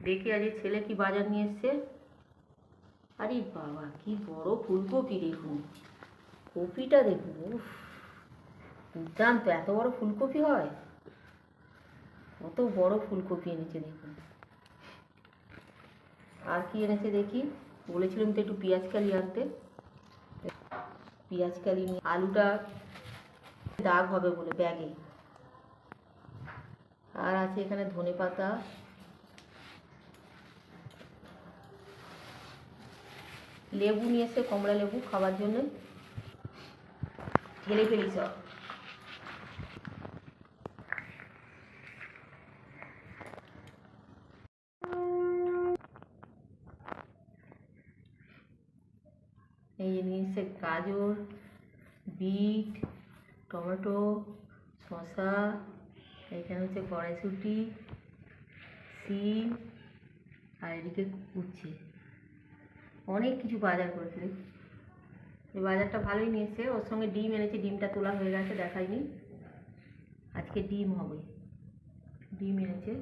দেখি আজ ছেলে কি বাজার নিয়ে এসছে। আরে বাবা, কি বড় ফুলকপি দেখুন, কপিটা দেখুন, উফ দুর্দান্ত। এত বড় ফুলকপি হয়? কত বড় ফুলকপি এনেছে দেখুন। আর কি এনেছে দেখি। বলেছিলাম তো একটু পেঁয়াজ কালি আনতে, পেঁয়াজ কালি নিয়ে, আলুটা দাগ হবে বলে ব্যাগে। আর আছে এখানে ধনে পাতা, লেবু নিয়ে এসে, কমলা লেবু খাওয়ার জন্য। ঢেলে ফেলি সব। এই যে নিয়ে এসে গাজর, বিট, টমেটো, শসা, এখানে হচ্ছে কড়াইশুঁটি, সিম, আর এদিকে উচ্ছে। অনেক কিছু বাজার করেছে। এই বাজারটা ভালোই নিয়েছে। ওর সঙ্গে ডিম এনেছে, ডিমটা তোলা হয়ে গেছে, দেখাইনি। আজকে ডিম হবে, ডিম এনেছে।